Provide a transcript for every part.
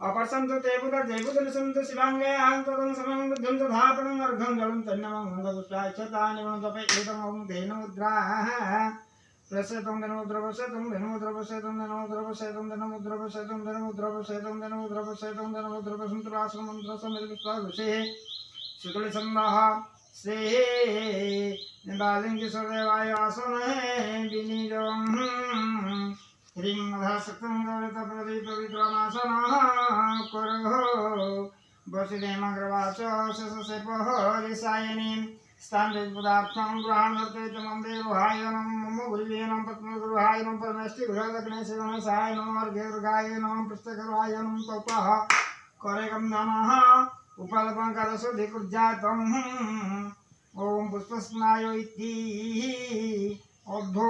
अपरसन्तु ते पुत्र जयपुत्रसन्तु शिवाङ्गे आन्तरं समं बुद्धं तथापणं अर्घं जलं तन्नमं मन्दपुष्पाक्षतानि वनतपे एतमं धेनुमुद्राः प्रसेतं धनमुद्रपसेतं धनमुद्रपसेतं धनमुद्रपसेतं धनमुद्रपसेतं धनमुद्रपसेतं धनमुद्रपसेतं धनमुद्रपसन्तुरासमन्त्रसमितपुष्पाभिषेः शुक्लछन्दः श्री निबालिङ्गिसदेवाय आसने विनिजम् ह्रीं मधासक्तं गौरितप्रदीपविक्रमासनः कुरुः वसुदेवग्रवाच शशसेपहरिसायनीं स्थानपदार्थं गृहाणर्पयितमं देवहाय नमः मम गुरुवे नमः पद्मगुरुहाय नमः परमेष्टि गृहदग्नेशगणसाय नमः अर्घ्यगृहाय नमः पृष्ठगर्वाय नमः तपः करेकं नमः उपलपङ्करशुद्धिकृज्जातम् ॐ पुष्पस्नायो इति अद्धो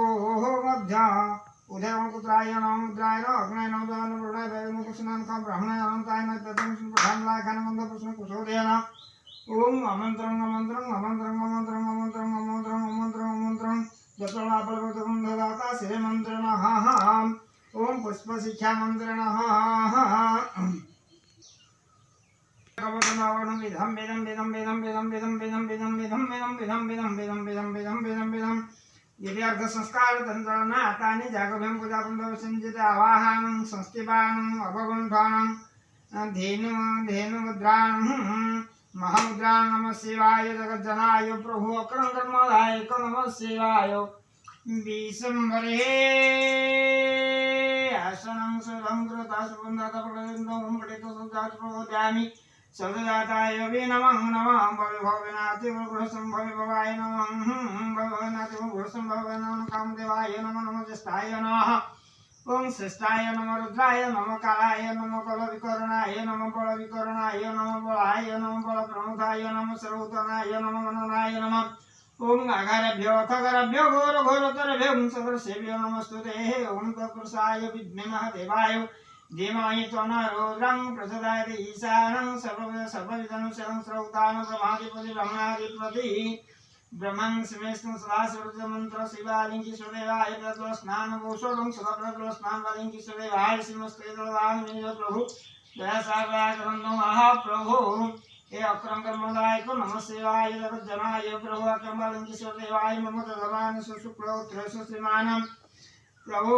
मध्य उदयपुत्राय नमः मुद्राय नमः अग्नये नमः देवाय नमः वरुणाय कृष्णाय नमः ब्रह्मणाय नमः ताय नमः ततं प्रधानलाय खानमन्द कृष्ण कुशोदयन ओम अमन्त्रं अमन्त्रं अमन्त्रं अमन्त्रं अमन्त्रं अमन्त्रं अमन्त्रं अमन्त्रं जपलापलवतकं ददाता श्रीमन्त्रणः ओम पुष्पशिक्षा मन्त्रणः कवचनावणं विधं विधं विधं विधं विधं विधं विधं विधं विधं विधं विधं विधं विधं विधं विधं विधं विधं यदि अर्घ संस्कार तंत्रना तानि जागभ्यं पूजापुंडव संजित आवाहनं संस्थिपानं अभगुण्ठानं धेनुमुद्रां महामुद्रां नमः शिवाय जगज्जनाय प्रभु अकरं कर्मदायक नमः शिवाय विशंबरे आसनं सुरं कृता सुबन्धतपकन्दं पठितो संजातप्रोद्यामि सदजाताय वे नमः नमः भविभवनाथि गुरुसंभवे भवाय नमः भवनाथि गुरुसंभवे नमः कामदेवाय नमः नमः ज्येष्ठाय नमः ओम श्रेष्ठाय नमः रुद्राय नमः कालाय नमः बलविकरणाय नमः बलविकरणाय नमः बलाय नमः बलप्रमुखाय नमः सर्वोत्तनाय नमः मनोनाय नमः ओम अघरभ्यो खगरभ्यो घोर घोरतरभ्यो सर्वसेभ्यो नमस्तुते ओम तत्पुरुषाय विद्महे महादेवाय धीमहि त्वनरुद्रं प्रचोदयात् ईशानं सर्वविदं शरणं श्रौतानं ब्रह्मादिपति ब्रह्मादिपति ब्रह्मं विष्णु सदाशिवमन्त्र शिवालिङ्गेश्वरदेवाय स्नानभूषणं सदाप्रस्नानवालिङ्गेश्वरदेवाय श्रीमस्तेदवान् प्रभु दयासागरं महाप्रभु हे अक्रम कर्मदायक नमः शिवाय जगज्जनाय प्रभु अक्रमलिङ्गेश्वरदेवाय मम तदवान् सुशुक्लौत्रस्य श्रीमानं प्रभु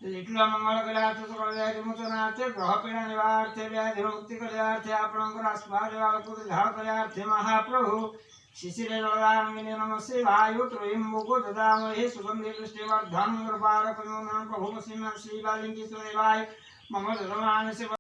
लिटला मंगल कल्यार्थ सकल व्याधि मोचनार्थे ग्रह पीड़ा निवारणार्थे व्याधि मुक्ति कल्यार्थे आपणकर आस्वाद वालपुर झाड़ कल्यार्थे महाप्रभु शिशिरे जलदानमिने नमः शिवाय त्रयंबको ददामहे सुगंधि पुष्टिवर्धनं कृपारकं प्रभु श्रीमन् शिवालिङ्गेश्वरदेवाय मम ददमानस्य